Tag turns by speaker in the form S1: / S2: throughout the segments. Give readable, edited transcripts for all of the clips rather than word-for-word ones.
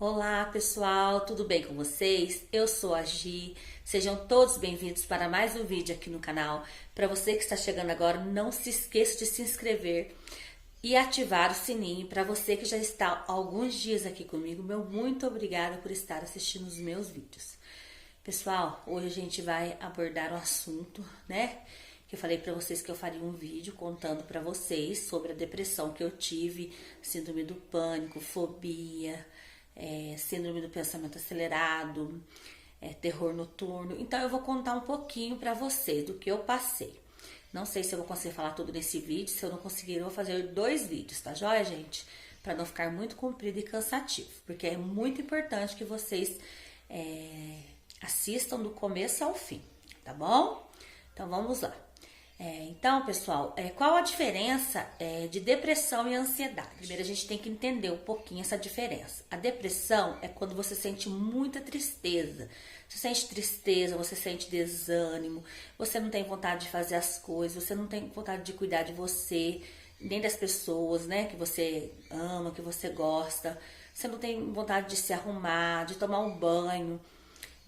S1: Olá pessoal, tudo bem com vocês? Eu sou a Gi, sejam todos bem-vindos para mais um vídeo aqui no canal. Para você que está chegando agora, não se esqueça de se inscrever e ativar o sininho. Para você que já está há alguns dias aqui comigo, meu muito obrigada por estar assistindo os meus vídeos. Pessoal, hoje a gente vai abordar um assunto, né? Que eu falei para vocês que eu faria um vídeo contando para vocês sobre a depressão que eu tive, síndrome do pânico, fobia, síndrome do pensamento acelerado, terror noturno. Então eu vou contar um pouquinho para vocês do que eu passei. Não sei se eu vou conseguir falar tudo nesse vídeo. Se eu não conseguir, eu vou fazer 2 vídeos, tá joia, gente? Para não ficar muito comprido e cansativo, porque é muito importante que vocês assistam do começo ao fim, tá bom? Então vamos lá. Então, pessoal, qual a diferença de depressão e ansiedade? Primeiro, a gente tem que entender um pouquinho essa diferença. A depressão é quando você sente muita tristeza. Você sente tristeza, você sente desânimo, você não tem vontade de fazer as coisas, você não tem vontade de cuidar de você, nem das pessoas, né, que você ama, que você gosta. Você não tem vontade de se arrumar, de tomar um banho.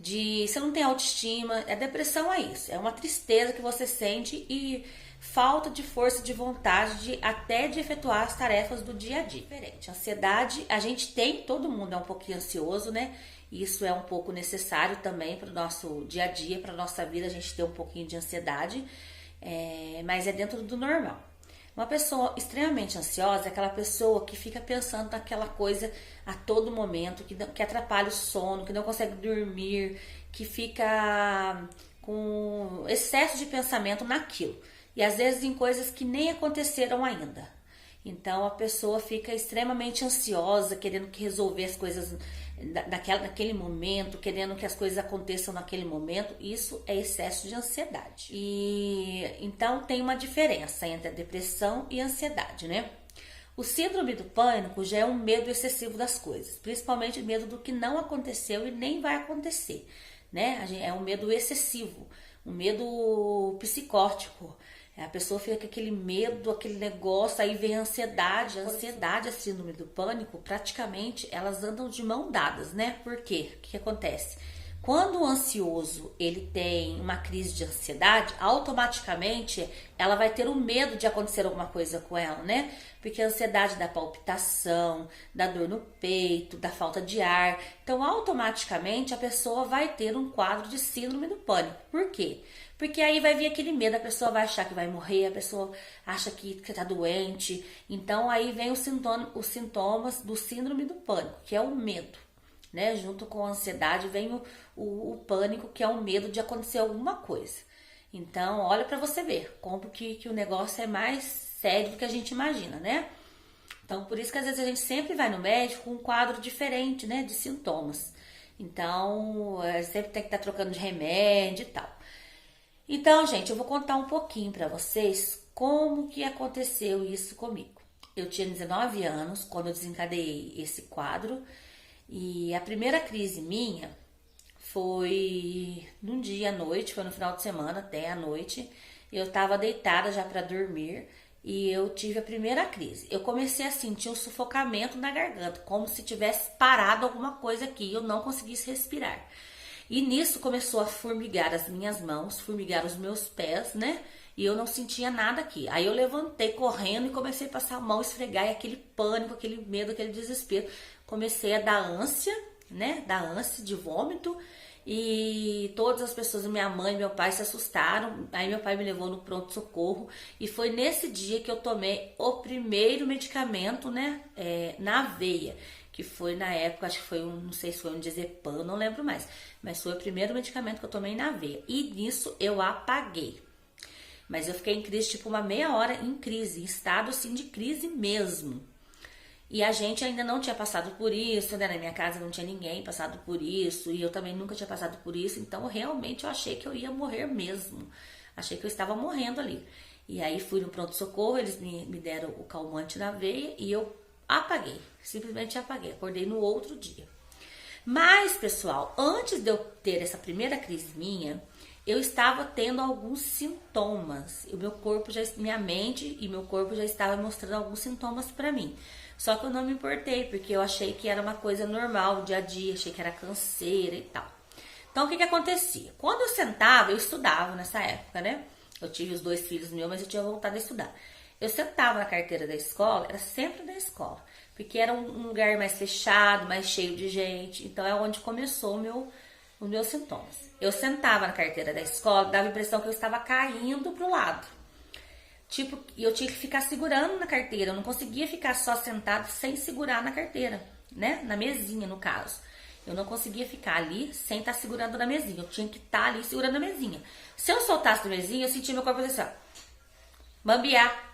S1: Você não tem autoestima. A depressão é isso, é uma tristeza que você sente e falta de força de vontade até de efetuar as tarefas do dia a dia. Diferente. Ansiedade, a gente tem, todo mundo é um pouquinho ansioso, né? Isso é um pouco necessário também para o nosso dia a dia, para a nossa vida, a gente ter um pouquinho de ansiedade, mas é dentro do normal. Uma pessoa extremamente ansiosa é aquela pessoa que fica pensando naquela coisa a todo momento, que atrapalha o sono, que não consegue dormir, que fica com excesso de pensamento naquilo. E às vezes em coisas que nem aconteceram ainda. Então a pessoa fica extremamente ansiosa, querendo que resolver as coisas naquele momento, querendo que as coisas aconteçam naquele momento. Isso é excesso de ansiedade. E então tem uma diferença entre a depressão e a ansiedade, né? O síndrome do pânico já é um medo excessivo das coisas, principalmente medo do que não aconteceu e nem vai acontecer, né? É um medo excessivo, um medo psicótico. A pessoa fica com aquele medo, aquele negócio, aí vem a ansiedade. A ansiedade e a síndrome do pânico, praticamente, elas andam de mão dadas, né? Por quê? O que acontece? Quando o ansioso, ele tem uma crise de ansiedade, automaticamente ela vai ter o medo de acontecer alguma coisa com ela, né? Porque a ansiedade dá palpitação, dá dor no peito, dá falta de ar. Então, automaticamente, a pessoa vai ter um quadro de síndrome do pânico. Por quê? Porque aí vai vir aquele medo, a pessoa vai achar que vai morrer, a pessoa acha que tá doente. Então, aí vem os sintomas do síndrome do pânico, que é o medo, né? Junto com a ansiedade vem o pânico, que é o medo de acontecer alguma coisa. Então, olha para você ver como que o negócio é mais sério do que a gente imagina, né? Então, por isso que às vezes a gente sempre vai no médico com um quadro diferente, né, de sintomas. Então, sempre tem que estar trocando de remédio e tal. Então, gente, eu vou contar um pouquinho para vocês como que aconteceu isso comigo. Eu tinha 19 anos quando eu desencadeei esse quadro e a primeira crise minha foi num dia à noite, foi no final de semana até à noite. Eu estava deitada já para dormir e eu tive a primeira crise. Eu comecei a sentir um sufocamento na garganta, como se tivesse parado alguma coisa aqui e eu não conseguisse respirar. E nisso começou a formigar as minhas mãos, formigar os meus pés, né? E eu não sentia nada aqui. Aí eu levantei correndo e comecei a passar a mão, esfregar, e aquele pânico, aquele medo, aquele desespero. Comecei a dar ânsia, né? Dar ânsia de vômito. E todas as pessoas, minha mãe e meu pai, se assustaram. Aí meu pai me levou no pronto-socorro. E foi nesse dia que eu tomei o primeiro medicamento, né? Na veia. Que foi na época, acho que foi não sei se foi um diazepam, não lembro mais. Mas foi o primeiro medicamento que eu tomei na veia. E nisso eu apaguei. Mas eu fiquei em crise, tipo uma meia hora em crise, em estado assim de crise mesmo. E a gente ainda não tinha passado por isso, né? Na minha casa não tinha ninguém passado por isso. E eu também nunca tinha passado por isso. Então, realmente, eu achei que eu ia morrer mesmo. Achei que eu estava morrendo ali. E aí, fui no pronto-socorro, eles me deram o calmante na veia e eu apaguei. Simplesmente apaguei. Acordei no outro dia. Mas, pessoal, antes de eu ter essa primeira crise minha, eu estava tendo alguns sintomas. O meu corpo minha mente e meu corpo já estavam mostrando alguns sintomas para mim. Só que eu não me importei, porque eu achei que era uma coisa normal, dia a dia, achei que era canseira e tal. Então, o que acontecia? Quando eu sentava, eu estudava nessa época, né? Eu tive os 2 filhos meus, mas eu tinha voltado a estudar. Eu sentava na carteira da escola, era sempre da escola, porque era um lugar mais fechado, mais cheio de gente. Então, é onde começou os meus sintomas. Eu sentava na carteira da escola, dava a impressão que eu estava caindo pro lado. Tipo, eu tinha que ficar segurando na carteira, eu não conseguia ficar só sentado sem segurar na carteira, né? Na mesinha, no caso. Eu não conseguia ficar ali sem estar segurando na mesinha. Eu tinha que estar ali segurando a mesinha. Se eu soltasse a mesinha, eu sentia meu corpo fazer assim, ó, bambear.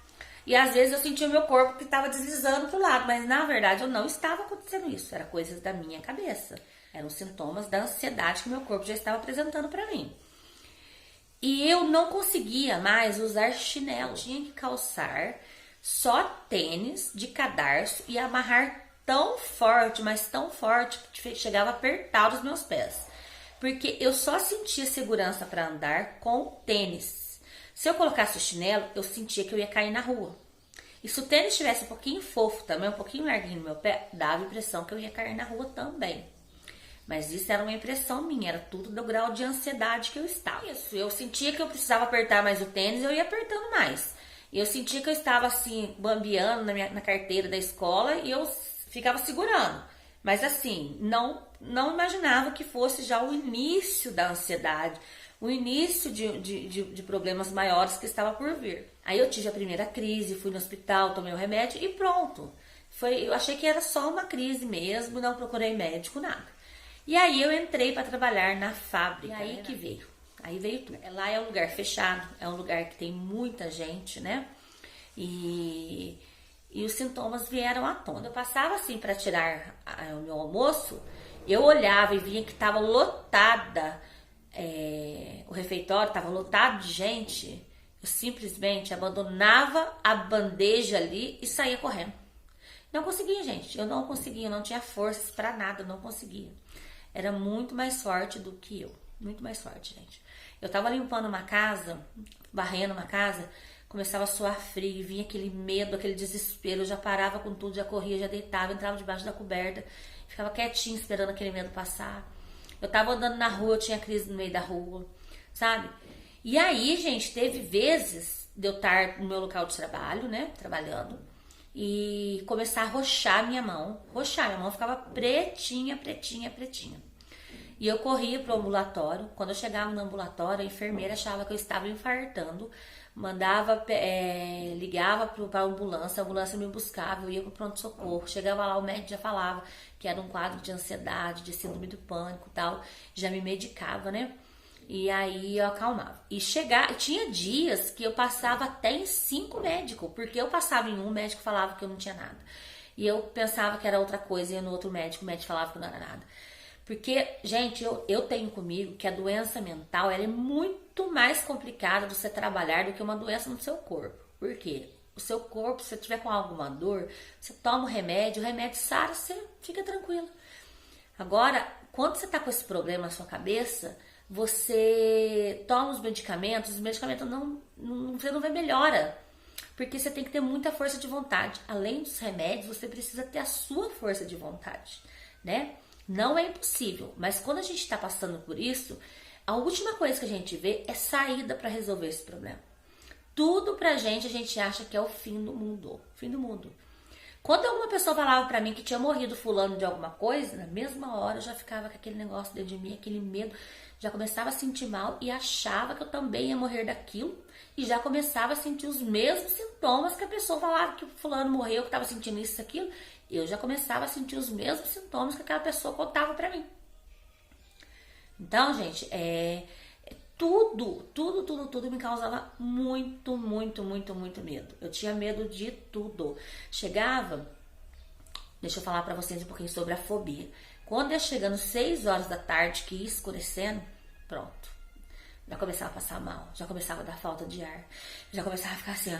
S1: E às vezes eu sentia o meu corpo que estava deslizando pro lado, mas na verdade eu não estava acontecendo isso. Era coisas da minha cabeça. Eram sintomas da ansiedade que meu corpo já estava apresentando para mim. E eu não conseguia mais usar chinelo. Eu tinha que calçar só tênis de cadarço e amarrar tão forte, mas tão forte, que chegava a apertar os meus pés. Porque eu só sentia segurança para andar com tênis. Se eu colocasse o chinelo, eu sentia que eu ia cair na rua. E se o tênis estivesse um pouquinho fofo também, um pouquinho larguinho no meu pé, dava a impressão que eu ia cair na rua também. Mas isso era uma impressão minha, era tudo do grau de ansiedade que eu estava. Isso, eu sentia que eu precisava apertar mais o tênis, eu ia apertando mais. E eu sentia que eu estava assim, bambeando na carteira da escola e eu ficava segurando. Mas assim, não imaginava que fosse já o início da ansiedade, o início de problemas maiores que estava por vir. Aí eu tive a primeira crise, fui no hospital, tomei o remédio e pronto. Eu achei que era só uma crise mesmo, não procurei médico, nada. E aí eu entrei para trabalhar na fábrica. E aí que veio. Aí veio tudo. Lá é um lugar fechado, é um lugar que tem muita gente, né? E os sintomas vieram à tona. Eu passava assim para tirar o meu almoço, eu olhava e via que estava lotada, o refeitório estava lotado de gente. Eu simplesmente abandonava a bandeja ali e saía correndo. Não conseguia, gente. Eu não conseguia, eu não tinha forças para nada, eu não conseguia. Era muito mais forte do que eu. Muito mais forte, gente. Eu tava limpando uma casa, varrendo uma casa, começava a suar frio, vinha aquele medo, aquele desespero. Eu já parava com tudo, já corria, já deitava, entrava debaixo da coberta, ficava quietinha esperando aquele medo passar. Eu tava andando na rua, eu tinha crise no meio da rua, sabe? E aí, gente, teve vezes de eu estar no meu local de trabalho, né, trabalhando, e começar a roxar minha mão. Minha mão ficava pretinha, pretinha, pretinha. E eu corria pro ambulatório. Quando eu chegava no ambulatório, a enfermeira achava que eu estava infartando, ligava para a ambulância me buscava, eu ia pro pronto-socorro. Chegava lá, o médico já falava que era um quadro de ansiedade, de síndrome do pânico e tal, já me medicava, né? E aí eu acalmava. E tinha dias que eu passava até em 5 médicos, porque eu passava em um, o médico falava que eu não tinha nada. E eu pensava que era outra coisa, e ia no outro médico, o médico falava que não era nada. Porque, gente, eu tenho comigo que a doença mental ela é muito mais complicada de você trabalhar do que uma doença no seu corpo. Por quê? O seu corpo, se você tiver com alguma dor, você toma o remédio sara, você fica tranquila. Agora, quando você tá com esse problema na sua cabeça, você toma os medicamentos você não vê melhora. Porque você tem que ter muita força de vontade. Além dos remédios, você precisa ter a sua força de vontade, né? Não é impossível, mas quando a gente está passando por isso, a última coisa que a gente vê é saída para resolver esse problema. Tudo pra gente a gente acha que é o fim do mundo. Fim do mundo. Quando alguma pessoa falava pra mim que tinha morrido fulano de alguma coisa, na mesma hora eu já ficava com aquele negócio dentro de mim, aquele medo, já começava a sentir mal e achava que eu também ia morrer daquilo e já começava a sentir os mesmos sintomas que a pessoa falava que fulano morreu, que estava sentindo isso, aquilo. Eu já começava a sentir os mesmos sintomas que aquela pessoa contava pra mim. Então, gente, tudo me causava muito, muito, muito, muito medo. Eu tinha medo de tudo. Chegava, deixa eu falar pra vocês um pouquinho sobre a fobia. Quando ia chegando 6 horas da tarde, que ia escurecendo, pronto. Já começava a passar mal, já começava a dar falta de ar, já começava a ficar assim, ó.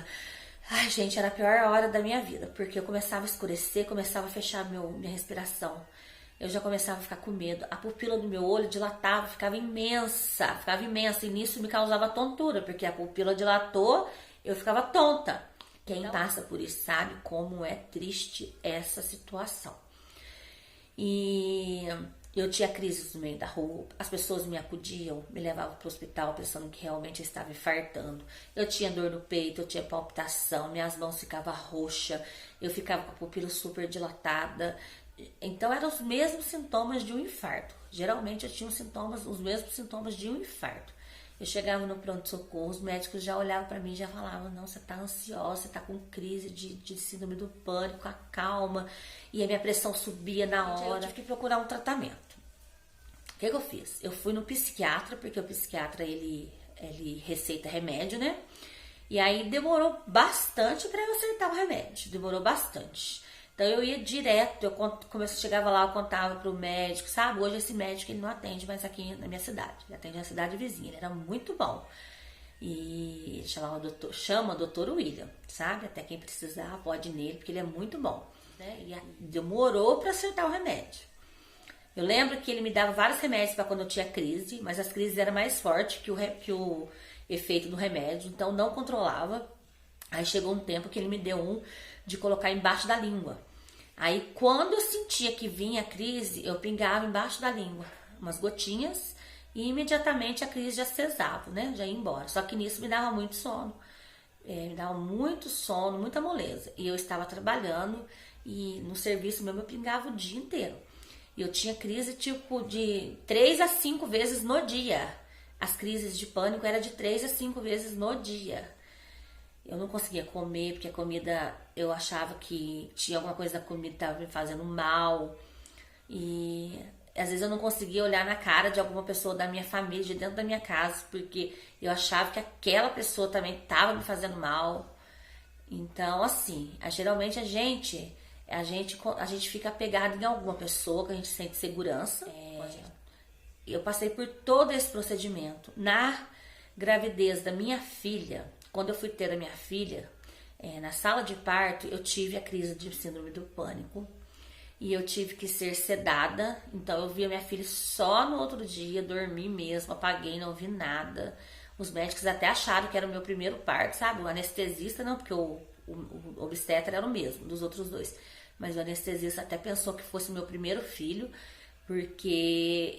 S1: Ai, gente, era a pior hora da minha vida, porque eu começava a escurecer, começava a fechar minha respiração. Eu já começava a ficar com medo. A pupila do meu olho dilatava, ficava imensa. E nisso me causava tontura, porque a pupila dilatou, eu ficava tonta. Quem passa por isso sabe como é triste essa situação. E eu tinha crises no meio da rua, as pessoas me acudiam, me levavam para o hospital pensando que realmente eu estava infartando. Eu tinha dor no peito, eu tinha palpitação, minhas mãos ficavam roxas, eu ficava com a pupila super dilatada. Então eram os mesmos sintomas de um infarto. Geralmente eu tinha os mesmos sintomas de um infarto. Eu chegava no pronto-socorro, os médicos já olhavam para mim e já falavam: não, você tá ansiosa, você tá com crise de síndrome do pânico, acalma. E a minha pressão subia na hora. Eu tive que procurar um tratamento. O que eu fiz? Eu fui no psiquiatra, porque o psiquiatra ele receita remédio, né? E aí demorou bastante para eu acertar o remédio, demorou bastante. Então eu ia direto, chegava lá, eu contava pro médico, sabe? Hoje esse médico ele não atende mais aqui na minha cidade, ele atende na cidade vizinha, ele era muito bom. E chama o doutor William, sabe? Até quem precisar pode ir nele, porque ele é muito bom. Né? E demorou para acertar o remédio. Eu lembro que ele me dava vários remédios para quando eu tinha crise, mas as crises eram mais fortes que o efeito do remédio, então não controlava. Aí chegou um tempo que ele me deu um de colocar embaixo da língua. Aí quando eu sentia que vinha a crise, eu pingava embaixo da língua umas gotinhas e imediatamente a crise já cessava, né? Já ia embora. Só que nisso me dava muito sono. Me dava muito sono, muita moleza. E eu estava trabalhando e no serviço mesmo eu pingava o dia inteiro. E eu tinha crise tipo de 3 a 5 vezes no dia. As crises de pânico eram de 3 a 5 vezes no dia. Eu não conseguia comer, porque a comida, eu achava que tinha alguma coisa da comida que estava me fazendo mal. E às vezes eu não conseguia olhar na cara de alguma pessoa da minha família, de dentro da minha casa, porque eu achava que aquela pessoa também estava me fazendo mal. Então, assim, geralmente a gente fica apegado em alguma pessoa que a gente sente segurança. Eu passei por todo esse procedimento. Na gravidez da minha filha, quando eu fui ter a minha filha, na sala de parto, eu tive a crise de síndrome do pânico. E eu tive que ser sedada. Então eu vi a minha filha só no outro dia, dormi mesmo, apaguei, não vi nada. Os médicos até acharam que era o meu primeiro parto, sabe? O anestesista não, porque o obstetra era o mesmo, dos outros dois. Mas o anestesista até pensou que fosse o meu primeiro filho, porque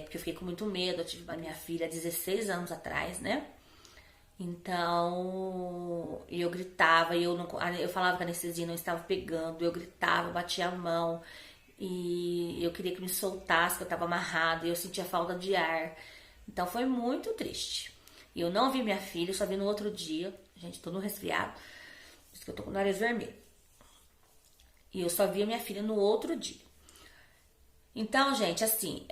S1: porque eu fiquei com muito medo. Eu tive a minha filha há 16 anos atrás, né? Então, eu gritava, eu falava que a anestesia não estava pegando, eu gritava, batia a mão, e eu queria que me soltasse, que eu estava amarrada, e eu sentia falta de ar. Então, foi muito triste. E eu não vi minha filha, só vi no outro dia. Gente, tô no resfriado, por isso que eu tô com o nariz vermelho. E eu só vi a minha filha no outro dia. Então, gente, assim,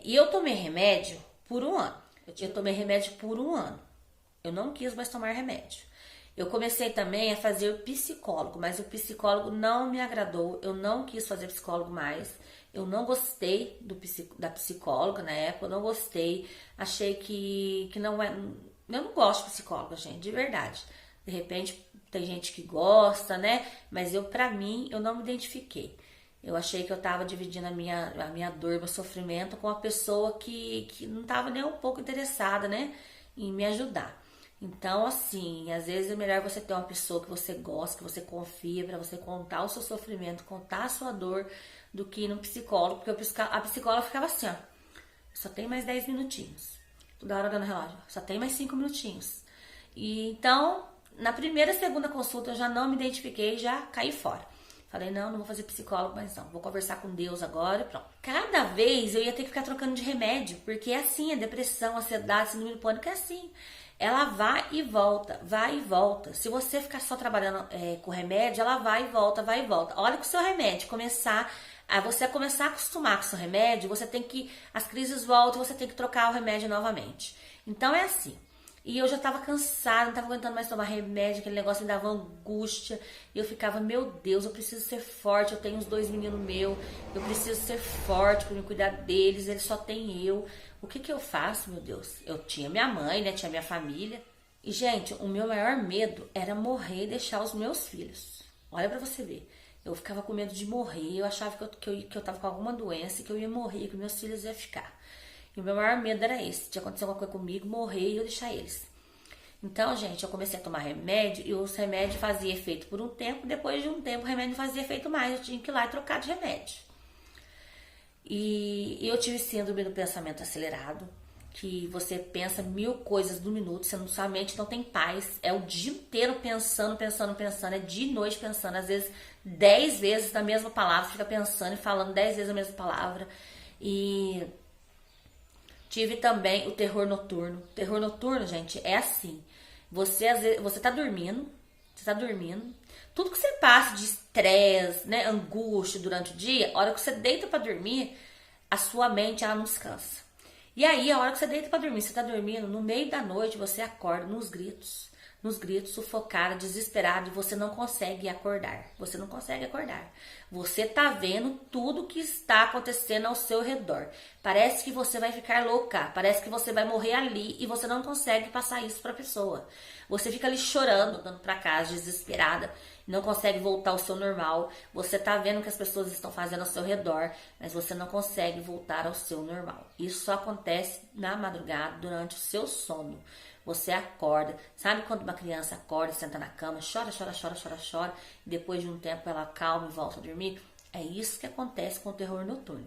S1: e eu tomei remédio por 1 ano. Eu tomei remédio por 1 ano. Eu não quis mais tomar remédio. Eu comecei também a fazer o psicólogo, mas o psicólogo não me agradou. Eu não quis fazer psicólogo mais. Eu não gostei da psicóloga na época, eu não gostei. Achei que não é... Eu não gosto de psicóloga, gente, de verdade. De repente tem gente que gosta, né? Mas pra mim, eu não me identifiquei. Eu achei que eu tava dividindo a minha dor, meu sofrimento com uma pessoa que não tava nem um pouco interessada, né? Em me ajudar. Então, assim, às vezes é melhor você ter uma pessoa que você gosta, que você confia, pra você contar o seu sofrimento, contar a sua dor, do que ir no psicólogo. Porque a psicóloga ficava assim, ó, só tem mais 10 minutinhos. Toda hora dando relógio, só tem mais 5 minutinhos. E então, na primeira e segunda consulta, eu já não me identifiquei, já caí fora. Falei, não vou fazer psicólogo, mas não, vou conversar com Deus agora e pronto. Cada vez eu ia ter que ficar trocando de remédio, porque é assim, a depressão, a ansiedade, síndrome do pânico é assim. Ela vai e volta, vai e volta. Se você ficar só trabalhando com remédio, ela vai e volta, vai e volta. Olha que o seu remédio você começar a acostumar com o seu remédio, as crises voltam, você tem que trocar o remédio novamente. Então é assim. E eu já tava cansada, não tava aguentando mais tomar remédio, aquele negócio me dava angústia. E eu ficava, meu Deus, eu preciso ser forte, eu tenho os 2 meninos meus, eu preciso ser forte para me cuidar deles, eles só têm eu. O que eu faço, meu Deus? Eu tinha minha mãe, né, tinha minha família. E, gente, o meu maior medo era morrer e deixar os meus filhos. Olha pra você ver. Eu ficava com medo de morrer, eu achava que eu tava com alguma doença, que eu ia morrer, que meus filhos iam ficar. E o meu maior medo era esse, de acontecer alguma coisa comigo, morrer e eu deixar eles. Então, gente, eu comecei a tomar remédio e os remédios faziam efeito por um tempo. Depois de um tempo, o remédio não fazia efeito mais. Eu tinha que ir lá e trocar de remédio. E eu tive síndrome do pensamento acelerado, que você pensa 1000 coisas no minuto, sua mente não tem paz. É o dia inteiro pensando, é dia e noite pensando. Às vezes 10 vezes na mesma palavra, fica pensando e falando 10 vezes a mesma palavra. E tive também o terror noturno. O terror noturno, gente, é assim. Você às vezes, você tá dormindo, tudo que você passa de estresse, né, angústia durante o dia, a hora que você deita pra dormir, a sua mente ela não descansa. E aí, a hora que você deita pra dormir, você tá dormindo, no meio da noite você acorda nos gritos, sufocada, desesperada, e você não consegue acordar. Você tá vendo tudo que está acontecendo ao seu redor. Parece que você vai ficar louca, parece que você vai morrer ali e você não consegue passar isso pra pessoa. Você fica ali chorando, andando pra casa, desesperada, não consegue voltar ao seu normal. Você tá vendo o que as pessoas estão fazendo ao seu redor, mas você não consegue voltar ao seu normal. Isso só acontece na madrugada, durante o seu sono. Você acorda, sabe quando uma criança acorda, senta na cama, chora, e depois de um tempo ela calma e volta a dormir? É isso que acontece com o terror noturno.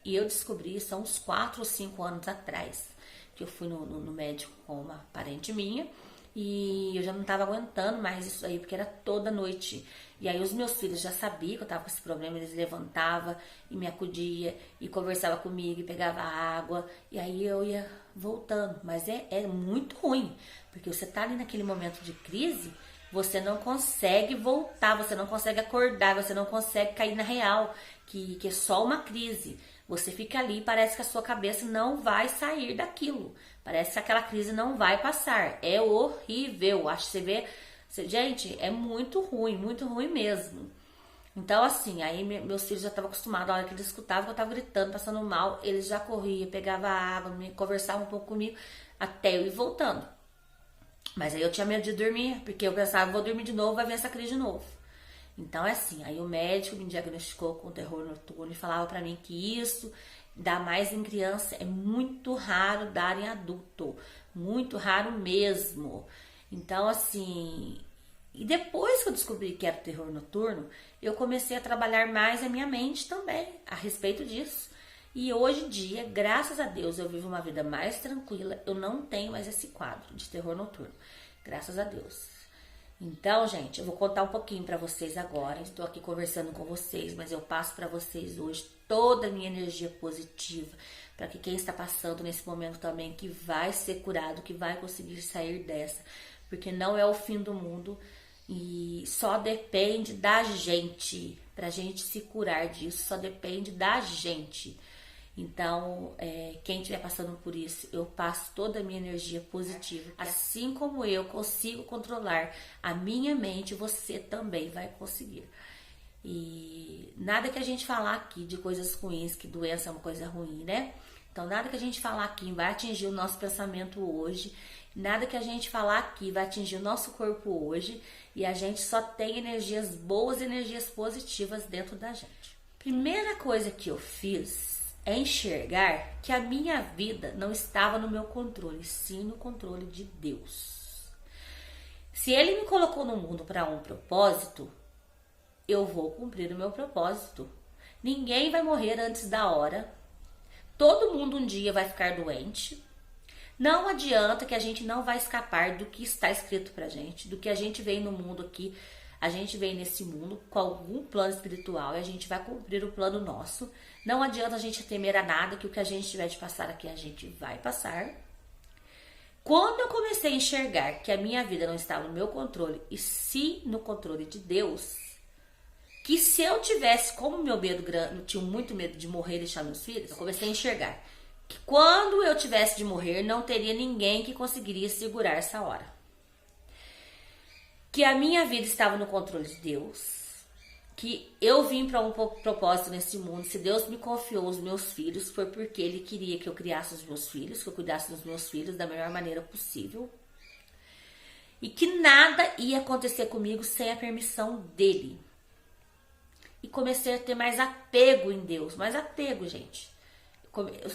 S1: E eu descobri isso há uns 4 ou 5 anos atrás, que eu fui no médico com uma parente minha, e eu já não estava aguentando mais isso aí, porque era toda noite. E aí os meus filhos já sabiam que eu estava com esse problema, eles levantavam e me acudiam e conversavam comigo e pegava água. E aí eu ia voltando. Mas é muito ruim, porque você tá ali naquele momento de crise, você não consegue voltar, você não consegue acordar, você não consegue cair na real, que é só uma crise. Você fica ali e parece que a sua cabeça não vai sair daquilo. Parece que aquela crise não vai passar. É horrível. Acho que você vê... Gente, é muito ruim mesmo. Então, assim, aí meus filhos já estavam acostumados. A hora que eles escutavam que eu estava gritando, passando mal, eles já corriam, pegavam água, conversavam um pouco comigo, até eu ir voltando. Mas aí eu tinha medo de dormir, porque eu pensava, vou dormir de novo, vai vir essa crise de novo. Então é assim, aí o médico me diagnosticou com terror noturno e falava pra mim que isso dá mais em criança, é muito raro dar em adulto, muito raro mesmo. Então assim, e depois que eu descobri que era o terror noturno, eu comecei a trabalhar mais a minha mente também a respeito disso. E hoje em dia, graças a Deus, eu vivo uma vida mais tranquila, eu não tenho mais esse quadro de terror noturno, graças a Deus. Então, gente, eu vou contar um pouquinho pra vocês agora. Estou aqui conversando com vocês, mas eu passo pra vocês hoje toda a minha energia positiva, para que quem está passando nesse momento também, que vai ser curado, que vai conseguir sair dessa, porque não é o fim do mundo e só depende da gente, pra gente se curar disso, só depende da gente. Então, quem estiver passando por isso, eu passo toda a minha energia positiva. Assim como eu consigo controlar a minha mente, você também vai conseguir. E nada que a gente falar aqui de coisas ruins, que doença é uma coisa ruim, né? Então, nada que a gente falar aqui vai atingir o nosso pensamento hoje. Nada que a gente falar aqui vai atingir o nosso corpo hoje. E a gente só tem energias boas, energias positivas dentro da gente. Primeira coisa que eu fiz é enxergar que a minha vida não estava no meu controle, sim no controle de Deus. Se Ele me colocou no mundo para um propósito, eu vou cumprir o meu propósito. Ninguém vai morrer antes da hora. Todo mundo um dia vai ficar doente. Não adianta, que a gente não vai escapar do que está escrito pra gente, do que a gente veio no mundo aqui. A gente vem nesse mundo com algum plano espiritual e a gente vai cumprir o plano nosso. Não adianta a gente temer a nada, que o que a gente tiver de passar aqui a gente vai passar. Quando eu comecei a enxergar que a minha vida não estava no meu controle e sim no controle de Deus, que se eu tivesse, como meu medo grande, eu tinha muito medo de morrer e deixar meus filhos, eu comecei a enxergar que quando eu tivesse de morrer, não teria ninguém que conseguiria segurar essa hora. Que a minha vida estava no controle de Deus, que eu vim para um propósito nesse mundo. Se Deus me confiou os meus filhos, foi porque Ele queria que eu criasse os meus filhos, que eu cuidasse dos meus filhos da melhor maneira possível. E que nada ia acontecer comigo sem a permissão dEle. E comecei a ter mais apego em Deus, mais apego, gente.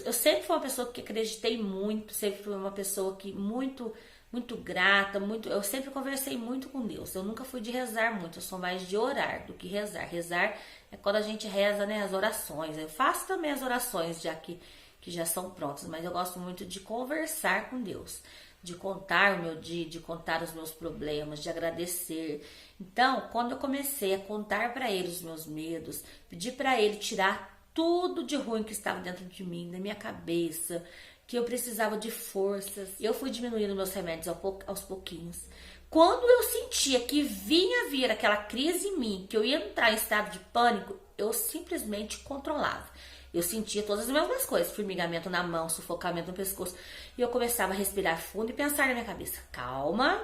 S1: Eu sempre fui uma pessoa que acreditei muito, sempre fui uma pessoa que muito muito grata, eu sempre conversei muito com Deus. Eu nunca fui de rezar muito, eu sou mais de orar do que rezar. Rezar é quando a gente reza, né, as orações. Eu faço também as orações já que já são prontas, mas eu gosto muito de conversar com Deus, de contar o meu dia, de contar os meus problemas, de agradecer. Então, quando eu comecei a contar para Ele os meus medos, pedir para Ele tirar tudo de ruim que estava dentro de mim, da minha cabeça, que eu precisava de forças, eu fui diminuindo meus remédios aos pouquinhos. Quando eu sentia que vinha vir aquela crise em mim, que eu ia entrar em estado de pânico, eu simplesmente controlava. Eu sentia todas as mesmas coisas, formigamento na mão, sufocamento no pescoço. E eu começava a respirar fundo e pensar na minha cabeça, calma,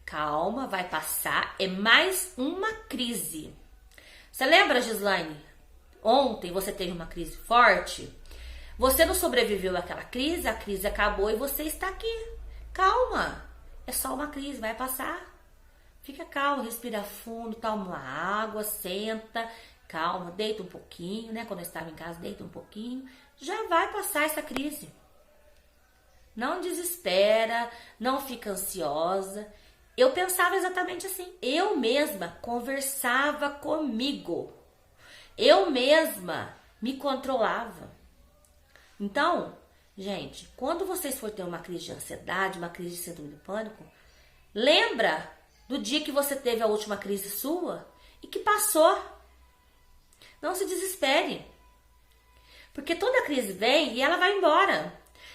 S1: calma, vai passar, é mais uma crise. Você lembra, Gislaine? Ontem você teve uma crise forte, você não sobreviveu àquela crise, a crise acabou e você está aqui. Calma, é só uma crise, vai passar. Fica calmo, respira fundo, toma uma água, senta, calma, deita um pouquinho, né? Quando eu estava em casa, deita um pouquinho, já vai passar essa crise. Não desespera, não fica ansiosa. Eu pensava exatamente assim. Eu mesma conversava comigo. Eu mesma me controlava. Então, gente, quando vocês forem ter uma crise de ansiedade, uma crise de síndrome do pânico, lembra do dia que você teve a última crise sua e que passou. Não se desespere. Porque toda crise vem e ela vai embora.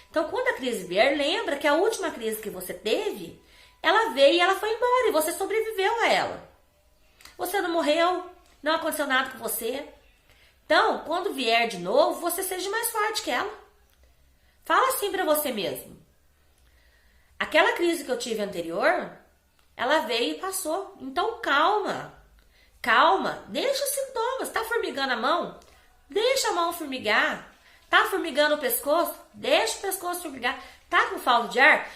S1: Então, quando a crise vier, lembra que a última crise que você teve, ela veio e ela foi embora e você sobreviveu a ela. Você não morreu, não aconteceu nada com você. Então, quando vier de novo, você seja mais forte que ela. Fala assim pra você mesmo. Aquela crise que eu tive anterior, ela veio e passou. Então, calma. Calma. Deixa os sintomas. Tá formigando a mão? Deixa a mão formigar. Tá formigando o pescoço? Deixa o pescoço formigar. Tá com falta de ar?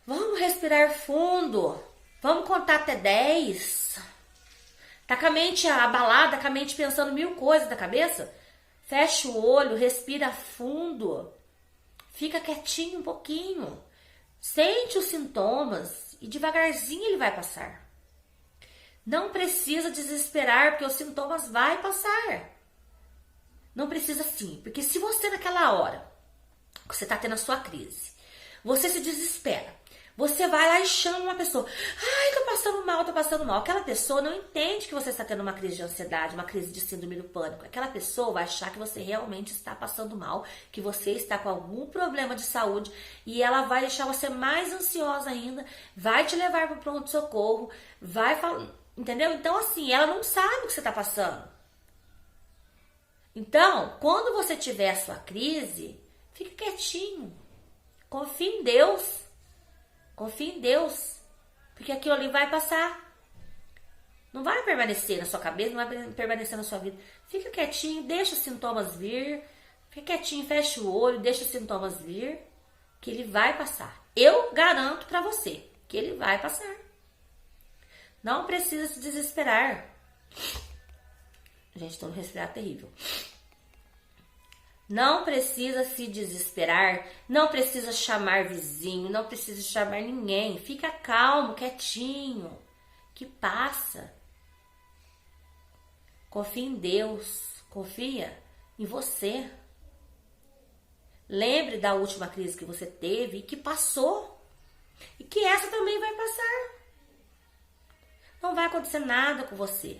S1: Vamos respirar fundo. Vamos contar até 10. Tá com a mente abalada, com a mente pensando mil coisas da cabeça? Fecha o olho, respira fundo. Fica quietinho um pouquinho. Sente os sintomas e devagarzinho ele vai passar. Não precisa desesperar, porque os sintomas vão passar. Não precisa sim, porque se você naquela hora que você tá tendo a sua crise, você se desespera, você vai lá e chama uma pessoa. Ai, tô passando mal, tô passando mal. Aquela pessoa não entende que você está tendo uma crise de ansiedade, uma crise de síndrome do pânico. Aquela pessoa vai achar que você realmente está passando mal, que você está com algum problema de saúde e ela vai deixar você mais ansiosa ainda, vai te levar para o pronto-socorro, vai falar, entendeu? Então, assim, ela não sabe o que você está passando. Então, quando você tiver a sua crise, fique quietinho. Confie em Deus. Confie em Deus, porque aquilo ali vai passar. Não vai permanecer na sua cabeça, não vai permanecer na sua vida. Fica quietinho, deixa os sintomas vir. Fica quietinho, fecha o olho, deixa os sintomas vir, que ele vai passar. Eu garanto pra você que ele vai passar. Não precisa se desesperar. Gente, tô no resfriado terrível. Não precisa se desesperar, não precisa chamar vizinho, não precisa chamar ninguém. Fica calmo, quietinho, que passa. Confia em Deus, confia em você. Lembre da última crise que você teve e que passou. E que essa também vai passar. Não vai acontecer nada com você.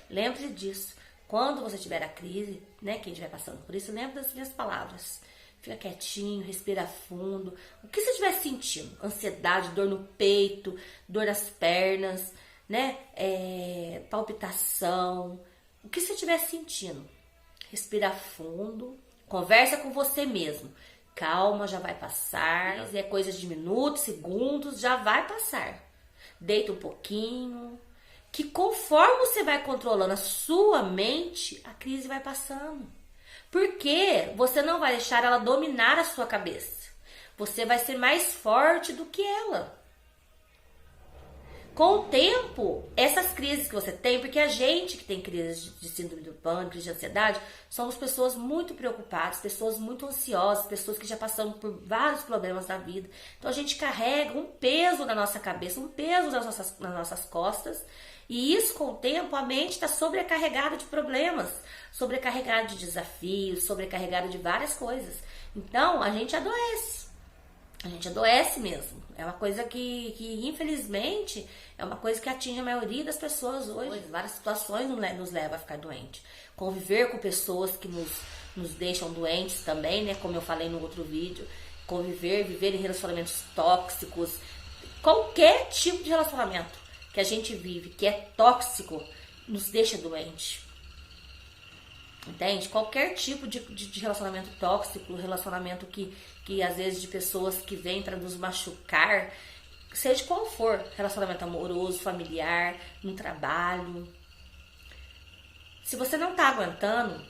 S1: Lembre disso. Quando você tiver a crise, né, quem estiver passando por isso, lembra das minhas palavras. Fica quietinho, respira fundo. O que você estiver sentindo? Ansiedade, dor no peito, dor nas pernas, né, palpitação. O que você estiver sentindo? Respira fundo. Conversa com você mesmo. Calma, já vai passar. É coisa de minutos, segundos, já vai passar. Deita um pouquinho. Que conforme você vai controlando a sua mente, a crise vai passando. Porque você não vai deixar ela dominar a sua cabeça. Você vai ser mais forte do que ela. Com o tempo, essas crises que você tem, porque a gente que tem crises de síndrome do pânico, crise de ansiedade, somos pessoas muito preocupadas, pessoas muito ansiosas, pessoas que já passaram por vários problemas na vida. Então a gente carrega um peso na nossa cabeça, um peso nas nossas costas, e isso com o tempo a mente está sobrecarregada de problemas, sobrecarregada de desafios, sobrecarregada de várias coisas. Então a gente adoece. A gente adoece mesmo. É uma coisa que infelizmente, é uma coisa que atinge a maioria das pessoas hoje. Várias situações nos levam a ficar doente. Conviver com pessoas que nos deixam doentes também, né? Como eu falei no outro vídeo. Viver em relacionamentos tóxicos. Qualquer tipo de relacionamento que a gente vive, que é tóxico, nos deixa doente. Entende? Qualquer tipo de relacionamento tóxico, relacionamento que às vezes de pessoas que vêm para nos machucar, seja qual for, relacionamento amoroso, familiar, no trabalho. Se você não tá aguentando,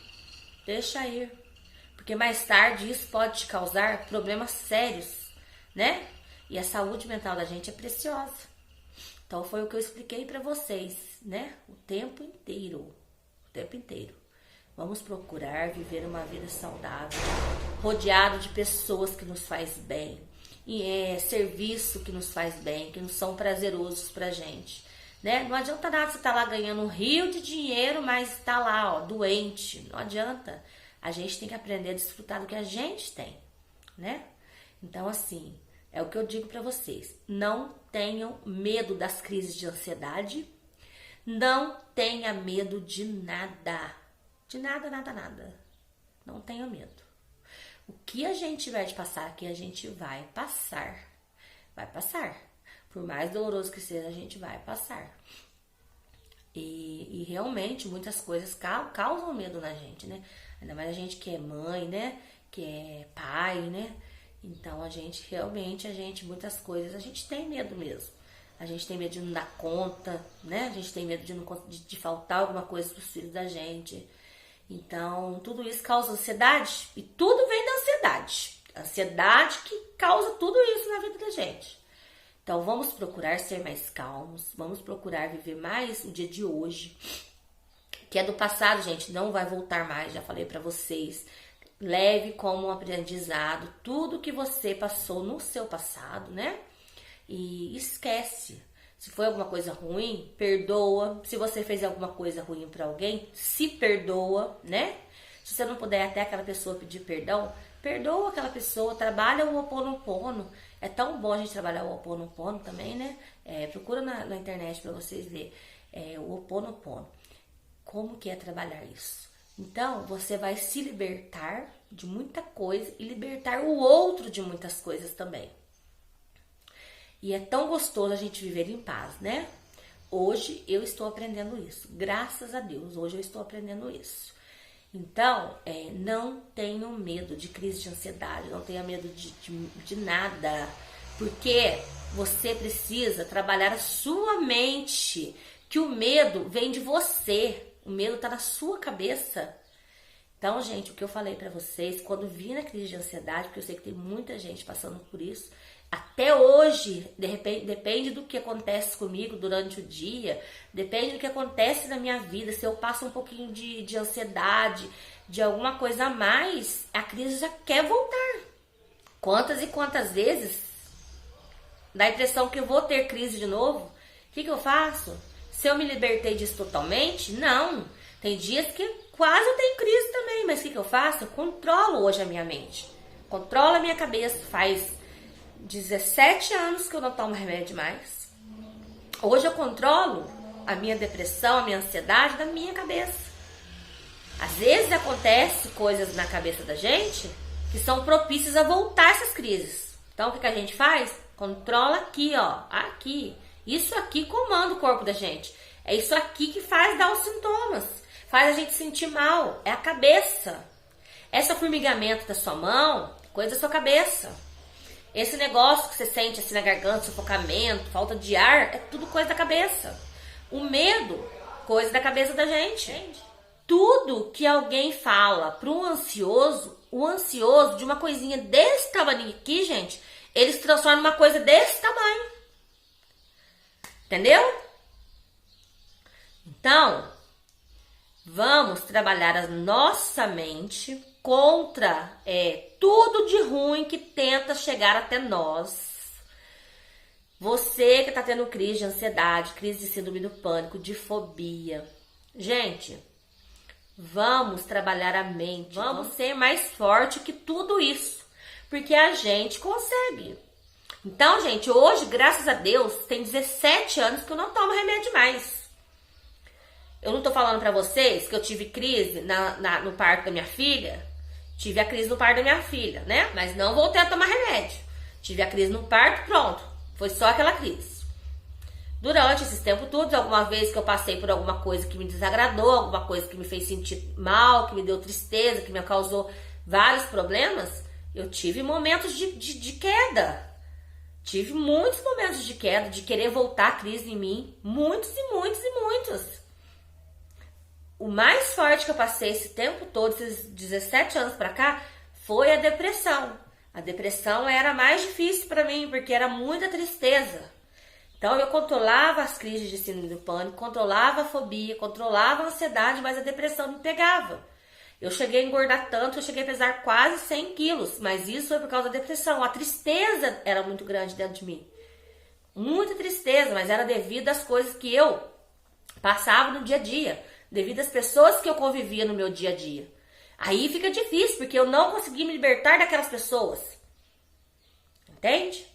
S1: deixa ir. Porque mais tarde isso pode te causar problemas sérios, né? E a saúde mental da gente é preciosa. Então foi o que eu expliquei para vocês, né? O tempo inteiro. Vamos procurar viver uma vida saudável, rodeado de pessoas que nos faz bem, e serviço que nos faz bem, que não são prazerosos pra gente, né? Não adianta nada você estar lá ganhando um rio de dinheiro, mas tá lá, ó, doente. Não adianta. A gente tem que aprender a desfrutar do que a gente tem, né? Então, assim, é o que eu digo pra vocês. Não tenham medo das crises de ansiedade. Não tenha medo de nada. De nada. Não tenha medo. O que a gente tiver de passar aqui, a gente vai passar. Vai passar. Por mais doloroso que seja, a gente vai passar. E realmente, muitas coisas causam medo na gente, né? Ainda mais a gente que é mãe, né? Que é pai, né? Então, muitas coisas, a gente tem medo mesmo. A gente tem medo de não dar conta, né? A gente tem medo de faltar alguma coisa para os filhos da gente. Então, tudo isso causa ansiedade e tudo vem da ansiedade. A ansiedade que causa tudo isso na vida da gente. Então, vamos procurar ser mais calmos, vamos procurar viver mais o dia de hoje, que é do passado, gente, não vai voltar mais, já falei pra vocês. Leve como um aprendizado tudo que você passou no seu passado, né? E esquece. Se foi alguma coisa ruim, perdoa. Se você fez alguma coisa ruim pra alguém, se perdoa, né? Se você não puder até aquela pessoa pedir perdão, perdoa aquela pessoa, trabalha o Ho'oponopono. É tão bom a gente trabalhar o Ho'oponopono também, né? Procura na internet pra vocês verem o Ho'oponopono. Como que é trabalhar isso? Então, você vai se libertar de muita coisa e libertar o outro de muitas coisas também. E é tão gostoso a gente viver em paz, né? Hoje eu estou aprendendo isso. Graças a Deus, hoje eu estou aprendendo isso. Então, não tenham medo de crise de ansiedade, não tenha medo de nada. Porque você precisa trabalhar a sua mente. Que o medo vem de você. O medo está na sua cabeça. Então, gente, o que eu falei pra vocês, quando vir na crise de ansiedade, porque eu sei que tem muita gente passando por isso, até hoje, de repente, depende do que acontece comigo durante o dia, depende do que acontece na minha vida, se eu passo um pouquinho de ansiedade, de alguma coisa a mais, a crise já quer voltar. Quantas e quantas vezes dá a impressão que eu vou ter crise de novo? O que eu faço? Se eu me libertei disso totalmente? Não. Tem dias que quase eu tenho crise também, mas o que eu faço? Eu controlo hoje a minha mente. Controlo a minha cabeça. Faz 17 anos que eu não tomo remédio mais. Hoje eu controlo a minha depressão, a minha ansiedade da minha cabeça. Às vezes acontece coisas na cabeça da gente que são propícias a voltar essas crises. Então o que a gente faz? Controla aqui, ó. Aqui. Isso aqui comanda o corpo da gente. É isso aqui que faz dar os sintomas. Faz a gente sentir mal. É a cabeça. Esse formigamento da sua mão, coisa da sua cabeça. Esse negócio que você sente assim na garganta, sufocamento, falta de ar, é tudo coisa da cabeça. O medo, coisa da cabeça da gente. Tudo que alguém fala para um ansioso, o ansioso de uma coisinha desse tamanho aqui, gente, ele se transforma numa coisa desse tamanho. Entendeu? Então, vamos trabalhar a nossa mente contra tudo de ruim que tenta chegar até nós. Você que tá tendo crise de ansiedade, crise de síndrome do pânico, de fobia. Gente, vamos trabalhar a mente. Vamos ser mais forte que tudo isso. Porque a gente consegue. Então, gente, hoje, graças a Deus, tem 17 anos que eu não tomo remédio mais. Eu não tô falando pra vocês que eu tive crise no parto da minha filha. Tive a crise no parto da minha filha, né? Mas não voltei a tomar remédio. Tive a crise no parto, pronto. Foi só aquela crise. Durante esses tempos todos, alguma vez que eu passei por alguma coisa que me desagradou, alguma coisa que me fez sentir mal, que me deu tristeza, que me causou vários problemas, eu tive momentos de queda. Tive muitos momentos de queda, de querer voltar a crise em mim. Muitos e muitos e muitos. O mais forte que eu passei esse tempo todo, esses 17 anos pra cá, foi a depressão. A depressão era mais difícil pra mim, porque era muita tristeza. Então eu controlava as crises de síndrome do pânico, controlava a fobia, controlava a ansiedade, mas a depressão me pegava. Eu cheguei a engordar tanto, eu cheguei a pesar quase 100 quilos, mas isso foi por causa da depressão. A tristeza era muito grande dentro de mim. Muita tristeza, mas era devido às coisas que eu passava no dia a dia, devido às pessoas que eu convivia no meu dia a dia. Aí fica difícil, porque eu não consegui me libertar daquelas pessoas. Entende?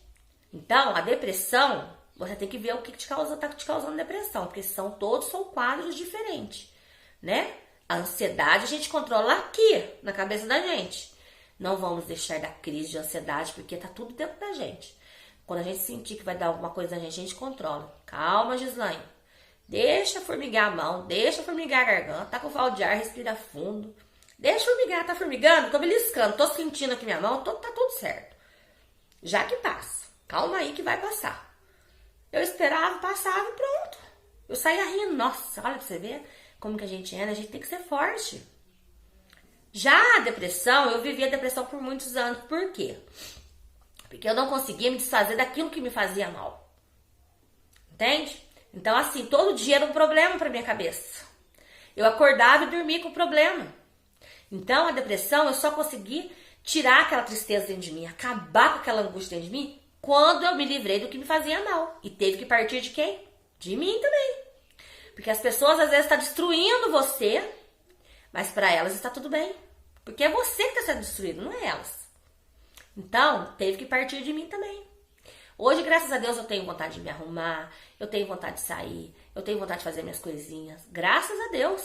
S1: Então, a depressão, você tem que ver o que tá te causando depressão, porque todos são quadros diferentes, né? A ansiedade a gente controla aqui, na cabeça da gente. Não vamos deixar da crise de ansiedade, porque tá tudo dentro da gente. Quando a gente sentir que vai dar alguma coisa na gente, a gente controla. Calma, Gislaine. Deixa formigar a mão, deixa formigar a garganta, tá com falta de ar, respira fundo. Deixa formigar, tá formigando? Tô beliscando, tô sentindo aqui minha mão, tá tudo certo. Já que passa. Calma aí que vai passar. Eu esperava, passava e pronto. Eu saía rindo. Nossa, olha pra você ver como que a gente é, né? A gente tem que ser forte. Já a depressão, eu vivi a depressão por muitos anos. Por quê? Porque eu não conseguia me desfazer daquilo que me fazia mal. Entende? Então, assim, todo dia era um problema pra minha cabeça. Eu acordava e dormia com o problema. Então, a depressão, eu só consegui tirar aquela tristeza dentro de mim, acabar com aquela angústia dentro de mim, quando eu me livrei do que me fazia mal. E teve que partir de quem? De mim também. Porque as pessoas, às vezes, estão destruindo você, mas para elas está tudo bem. Porque é você que está sendo destruído, não é elas. Então, teve que partir de mim também. Hoje, graças a Deus, eu tenho vontade de me arrumar, eu tenho vontade de sair, eu tenho vontade de fazer minhas coisinhas. Graças a Deus,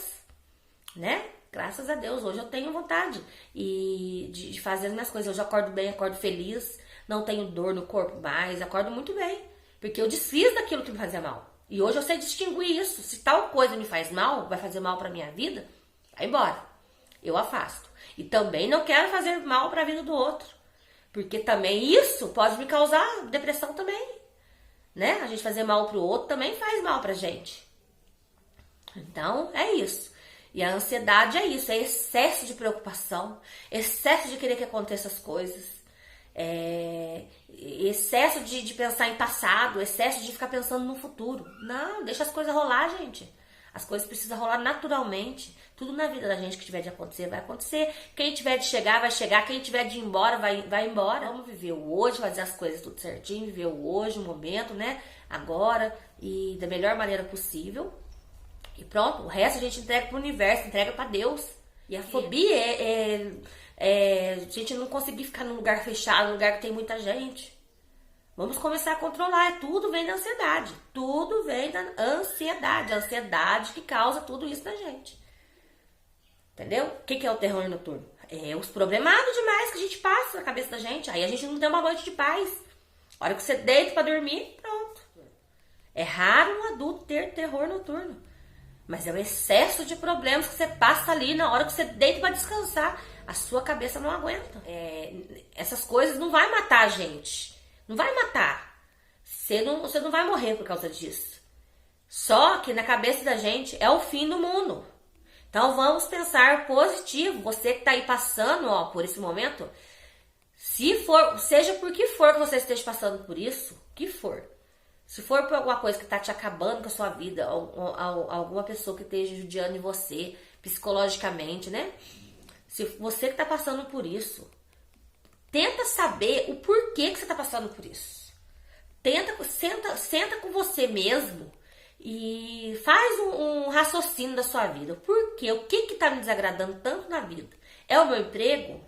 S1: né? Graças a Deus, hoje eu tenho vontade de fazer as minhas coisas. Hoje eu acordo bem, acordo feliz, não tenho dor no corpo mais, acordo muito bem. Porque eu desfiz daquilo que me fazia mal. E hoje eu sei distinguir isso. Se tal coisa me faz mal, vai fazer mal pra minha vida, vai embora. Eu afasto. E também não quero fazer mal pra vida do outro. Porque também isso pode me causar depressão também. Né? A gente fazer mal pro outro também faz mal pra gente. Então, é isso. E a ansiedade é isso, é excesso de preocupação, excesso de querer que aconteça as coisas, excesso de pensar em passado, excesso de ficar pensando no futuro. Não, deixa as coisas rolar, gente. As coisas precisam rolar naturalmente. Tudo na vida da gente que tiver de acontecer, vai acontecer. Quem tiver de chegar, vai chegar. Quem tiver de ir embora, vai embora. Vamos viver o hoje, fazer as coisas tudo certinho, viver o hoje, o momento, né? Agora e da melhor maneira possível. E pronto, o resto a gente entrega pro universo, entrega pra Deus. E a fobia é a gente não conseguir ficar num lugar fechado, num lugar que tem muita gente. Vamos começar a controlar. Tudo vem da ansiedade. Tudo vem da ansiedade. A ansiedade que causa tudo isso na gente. Entendeu? O que é o terror noturno? É os problemados demais que a gente passa na cabeça da gente. Aí a gente não tem uma noite de paz. A hora que você deita pra dormir, pronto. É raro um adulto ter terror noturno. Mas é o excesso de problemas que você passa ali na hora que você deita pra descansar. A sua cabeça não aguenta. Essas coisas não vai matar a gente. Não vai matar. Você não vai morrer por causa disso. Só que na cabeça da gente é o fim do mundo. Então vamos pensar positivo. Você que tá aí passando por esse momento, se for, seja por que for que você esteja passando por isso, que for. Se for por alguma coisa que tá te acabando com a sua vida, alguma pessoa que esteja judiando de você psicologicamente, né? Se você que tá passando por isso, tenta saber o porquê que você tá passando por isso. Senta com você mesmo e faz um raciocínio da sua vida. Por quê? O que tá me desagradando tanto na vida? É o meu emprego?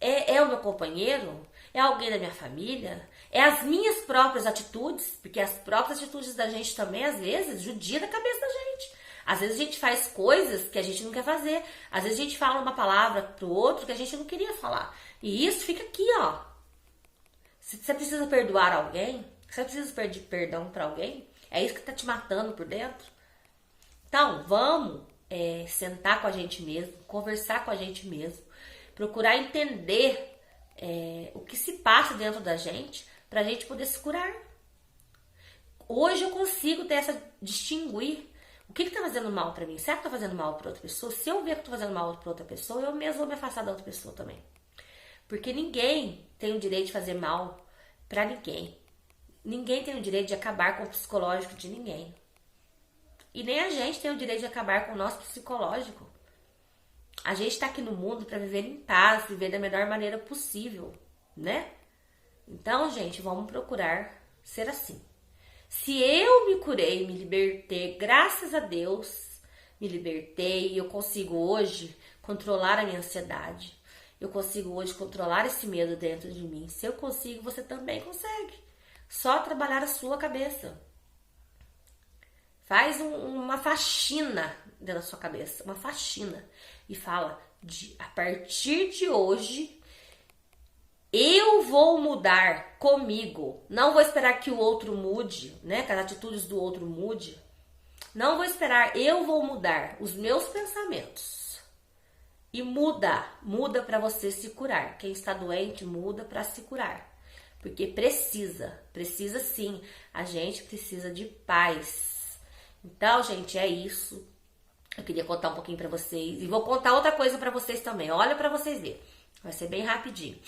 S1: É o meu companheiro? É alguém da minha família? É as minhas próprias atitudes? Porque as próprias atitudes da gente também, às vezes, judia da cabeça da gente. Às vezes a gente faz coisas que a gente não quer fazer. Às vezes a gente fala uma palavra pro outro que a gente não queria falar. E isso fica aqui, ó. Se você precisa perdoar alguém, se você precisa pedir perdão pra alguém, é isso que tá te matando por dentro. Então, vamos sentar com a gente mesmo, conversar com a gente mesmo, procurar entender o que se passa dentro da gente pra gente poder se curar. Hoje eu consigo distinguir o que tá fazendo mal pra mim. Será que tá fazendo mal pra outra pessoa? Se eu ver que tô fazendo mal pra outra pessoa, eu mesmo vou me afastar da outra pessoa também. Porque ninguém tem o direito de fazer mal pra ninguém. Ninguém tem o direito de acabar com o psicológico de ninguém. E nem a gente tem o direito de acabar com o nosso psicológico. A gente tá aqui no mundo pra viver em paz, viver da melhor maneira possível, né? Então, gente, vamos procurar ser assim. Se eu me curei, me libertei, graças a Deus, me libertei e eu consigo hoje controlar a minha ansiedade. Eu consigo hoje controlar esse medo dentro de mim. Se eu consigo, você também consegue. Só trabalhar a sua cabeça. Faz uma faxina dentro da sua cabeça, uma faxina. E fala, a partir de hoje, eu vou mudar comigo. Não vou esperar que o outro mude, né? Que as atitudes do outro mude. Não vou esperar, eu vou mudar os meus pensamentos. E muda para você se curar. Quem está doente, muda para se curar. Porque precisa sim. A gente precisa de paz. Então, gente, é isso. Eu queria contar um pouquinho pra vocês. E vou contar outra coisa pra vocês também. Olha pra vocês verem. Vai ser bem rapidinho.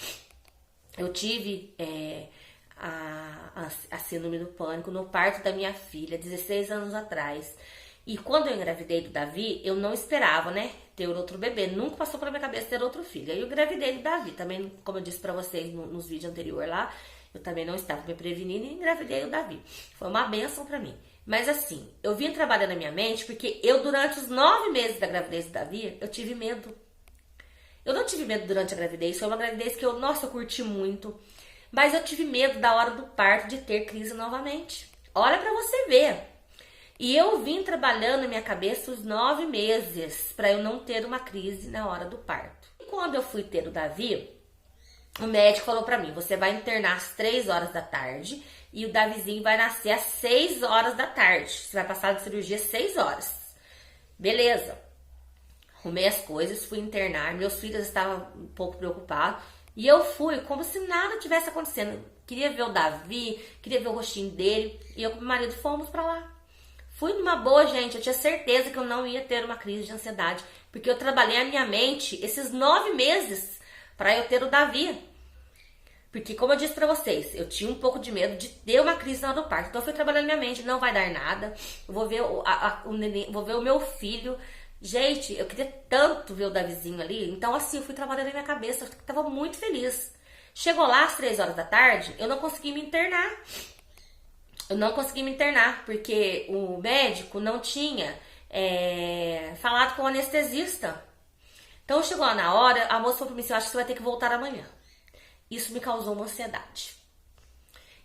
S1: Eu tive a síndrome do pânico no parto da minha filha, 16 anos atrás. E quando eu engravidei do Davi, eu não esperava, né, ter outro bebê. Nunca passou pela minha cabeça ter outro filho. Aí eu engravidei do Davi. Também, como eu disse pra vocês nos vídeos anteriores lá, eu também não estava me prevenindo e engravidei do Davi. Foi uma bênção pra mim. Mas assim, eu vim trabalhando na minha mente porque eu, durante os 9 meses da gravidez do Davi, eu tive medo. Eu não tive medo durante a gravidez, foi uma gravidez que eu curti muito. Mas eu tive medo da hora do parto de ter crise novamente. Olha pra você ver. E eu vim trabalhando na minha cabeça os 9 meses pra eu não ter uma crise na hora do parto. E quando eu fui ter o Davi, o médico falou pra mim, você vai internar às 3 horas da tarde e o Davizinho vai nascer às 6 horas da tarde. Você vai passar de cirurgia às 6 horas. Beleza. Arrumei as coisas, fui internar. Meus filhos estavam um pouco preocupados. E eu fui como se nada tivesse acontecendo. Queria ver o Davi, queria ver o rostinho dele. E eu com meu marido fomos pra lá. Fui numa boa, gente. Eu tinha certeza que eu não ia ter uma crise de ansiedade. Porque eu trabalhei a minha mente esses 9 meses pra eu ter o Davi. Porque, como eu disse pra vocês, eu tinha um pouco de medo de ter uma crise na hora do parto. Então eu fui trabalhando minha mente, não vai dar nada. Eu vou ver o neném, vou ver o meu filho. Gente, eu queria tanto ver o Davizinho ali. Então, assim, eu fui trabalhando na minha cabeça. Eu tava muito feliz. Chegou lá às 3 horas da tarde, eu não consegui me internar. Eu não consegui me internar, porque o médico não tinha falado com o anestesista. Então, chegou lá na hora, a moça falou pra mim assim, eu acho que você vai ter que voltar amanhã. Isso me causou uma ansiedade.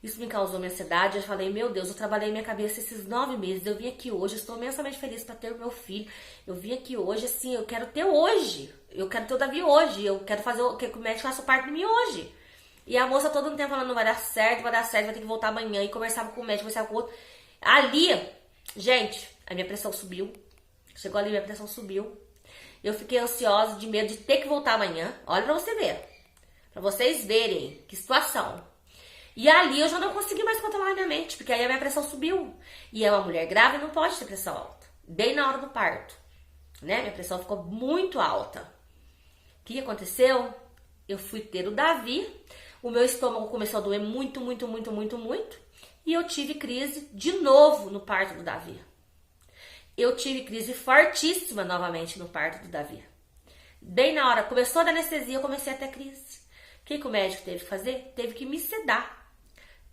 S1: Eu falei, meu Deus, eu trabalhei minha cabeça esses 9 meses. Eu vim aqui hoje, eu estou imensamente feliz para ter o meu filho. Eu vim aqui hoje, assim, eu quero ter hoje. Eu quero ter o Davi hoje. Eu quero fazer que o médico faça parte de mim hoje. E a moça todo o tempo falando, não vai dar certo, vai ter que voltar amanhã. E conversava com o médico, conversava com o outro. Ali, gente, a minha pressão subiu. Chegou ali, minha pressão subiu. Eu fiquei ansiosa, de medo de ter que voltar amanhã. Olha pra você ver. Pra vocês verem que situação. E ali eu já não consegui mais controlar a minha mente, porque aí a minha pressão subiu. E é uma mulher grávida não pode ter pressão alta. Bem na hora do parto. Né? Minha pressão ficou muito alta. O que aconteceu? Eu fui ter o Davi. O meu estômago começou a doer muito.
S2: E eu tive crise de novo no parto do Davi. Eu tive crise fortíssima novamente no parto do Davi. Bem na hora, começou a anestesia, eu comecei a ter crise. O que o médico teve que fazer? Teve que me sedar.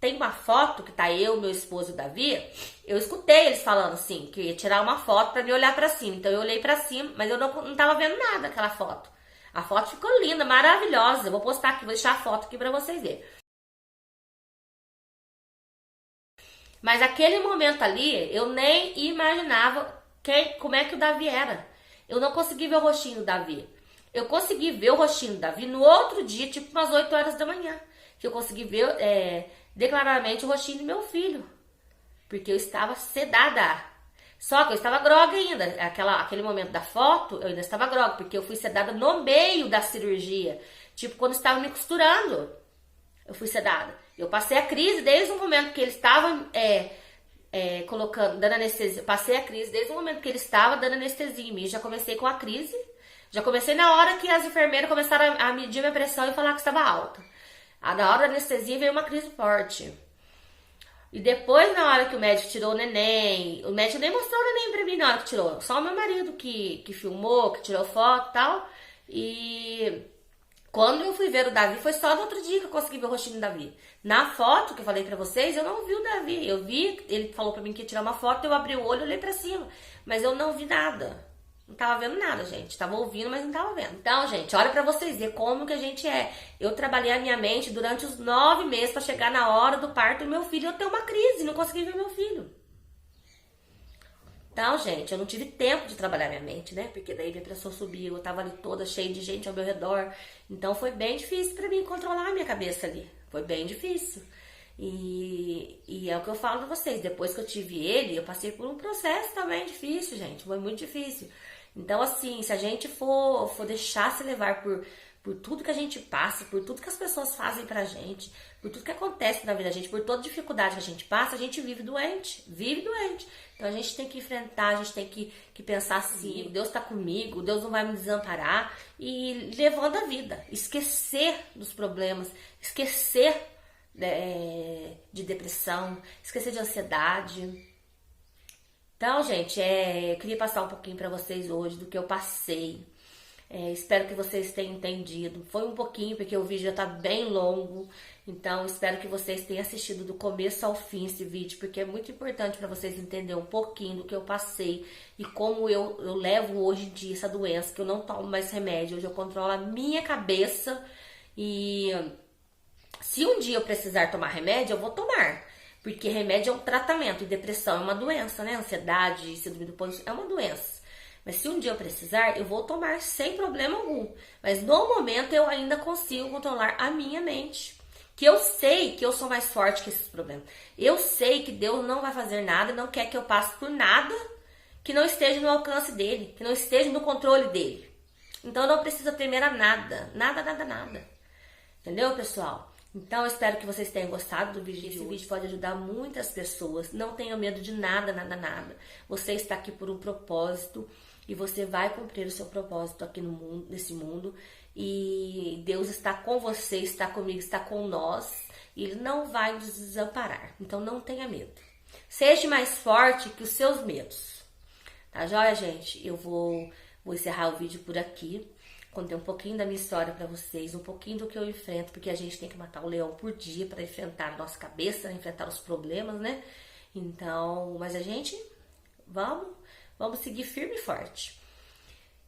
S2: Tem uma foto que tá eu, meu esposo e o Davi. Eu escutei eles falando assim, que eu ia tirar uma foto pra me olhar pra cima. Então eu olhei pra cima, mas eu não tava vendo nada naquela foto. A foto ficou linda, maravilhosa. Eu vou postar aqui, vou deixar a foto aqui pra vocês verem. Mas aquele momento ali, eu nem imaginava como é que o Davi era. Eu não consegui ver o rostinho do Davi. Eu consegui ver o rostinho do Davi no outro dia, tipo umas 8 horas da manhã. Que eu consegui ver declaradamente o rostinho do meu filho. Porque eu estava sedada. Só que eu estava grogue ainda. Aquele momento da foto, eu ainda estava grogue. Porque eu fui sedada no meio da cirurgia. Tipo, quando estava me costurando. Eu fui sedada. Eu passei a crise desde o momento que ele estava dando anestesia. Passei a crise desde o momento que ele estava dando anestesia em mim. Já comecei com a crise. Já comecei na hora que as enfermeiras começaram a medir minha pressão e falar que estava alta. Na hora da anestesia veio uma crise forte. E depois, na hora que o médico tirou o neném, o médico nem mostrou o neném pra mim na hora que tirou. Só o meu marido que filmou, que tirou foto e tal. E quando eu fui ver o Davi, foi só no outro dia que eu consegui ver o rostinho do Davi. Na foto que eu falei pra vocês, eu não vi o Davi. Eu vi, ele falou pra mim que ia tirar uma foto, eu abri o olho e olhei pra cima. Mas eu não vi nada. Não tava vendo nada, gente. Tava ouvindo, mas não tava vendo. Então, gente, olha pra vocês verem como que a gente é. Eu trabalhei a minha mente durante os 9 meses pra chegar na hora do parto do meu filho e eu ter uma crise, não consegui ver meu filho. Então, gente, eu não tive tempo de trabalhar minha mente, né? Porque daí minha pressão subiu, eu tava ali toda cheia de gente ao meu redor. Então foi bem difícil pra mim controlar a minha cabeça ali. Foi bem difícil. E é o que eu falo pra vocês. Depois que eu tive ele, eu passei por um processo também difícil, gente. Foi muito difícil. Então, assim, se a gente for deixar se levar por tudo que a gente passa, por tudo que as pessoas fazem pra gente, por tudo que acontece na vida da gente, por toda dificuldade que a gente passa, a gente vive doente. Vive doente. Então a gente tem que enfrentar, a gente tem que pensar assim, Deus tá comigo, Deus não vai me desamparar. E levando a vida, esquecer dos problemas, esquecer de depressão, esquecer de ansiedade. Então, gente, eu queria passar um pouquinho pra vocês hoje do que eu passei. Espero que vocês tenham entendido. Foi um pouquinho, porque o vídeo já tá bem longo. Então, espero que vocês tenham assistido do começo ao fim esse vídeo, porque é muito importante para vocês entenderem um pouquinho do que eu passei e como eu levo hoje em dia essa doença, que eu não tomo mais remédio. Hoje eu controlo a minha cabeça e se um dia eu precisar tomar remédio, eu vou tomar. Porque remédio é um tratamento e depressão é uma doença, né? Ansiedade, síndrome do pânico é uma doença. Mas se um dia eu precisar, eu vou tomar sem problema algum. Mas no momento eu ainda consigo controlar a minha mente. Que eu sei que eu sou mais forte que esses problemas. Eu sei que Deus não vai fazer nada, não quer que eu passe por nada que não esteja no alcance dele, que não esteja no controle dele. Então eu não preciso temer a nada. Nada, nada, nada. Entendeu, pessoal? Então eu espero que vocês tenham gostado do vídeo. Esse vídeo pode ajudar muitas pessoas. Não tenham medo de nada, nada, nada. Você está aqui por um propósito. E você vai cumprir o seu propósito aqui no mundo, nesse mundo. E Deus está com você, está comigo, está com nós. E Ele não vai nos desamparar. Então não tenha medo. Seja mais forte que os seus medos. Tá joia, gente? Eu vou encerrar o vídeo por aqui. Contei um pouquinho da minha história pra vocês, um pouquinho do que eu enfrento, porque a gente tem que matar o leão por dia pra enfrentar a nossa cabeça, enfrentar os problemas, né? Então, mas a gente, vamos seguir firme e forte.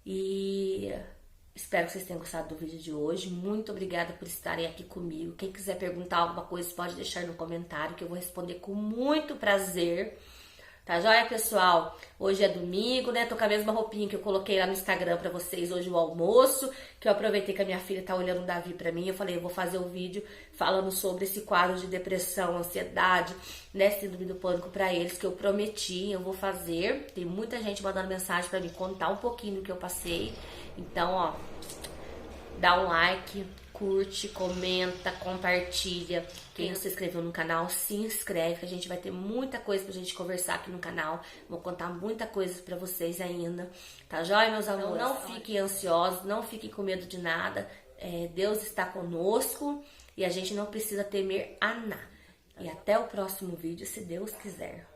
S2: E espero que vocês tenham gostado do vídeo de hoje. Muito obrigada por estarem aqui comigo. Quem quiser perguntar alguma coisa, pode deixar no comentário, que eu vou responder com muito prazer. Tá joia, pessoal? Hoje é domingo, né? Tô com a mesma roupinha que eu coloquei lá no Instagram pra vocês hoje, o almoço, que eu aproveitei que a minha filha tá olhando o Davi pra mim. Eu falei, eu vou fazer um vídeo falando sobre esse quadro de depressão, ansiedade, né? Síndrome do pânico pra eles, que eu prometi, eu vou fazer. Tem muita gente mandando mensagem pra me contar um pouquinho do que eu passei. Então, ó, dá um like, curte, comenta, compartilha. Quem não se inscreveu no canal, se inscreve, que a gente vai ter muita coisa pra gente conversar aqui no canal. Vou contar muita coisa pra vocês ainda. Tá joia, meus amores? Então, não fiquem ansiosos, não fiquem com medo de nada. Deus está conosco e a gente não precisa temer a nada. E até o próximo vídeo, se Deus quiser.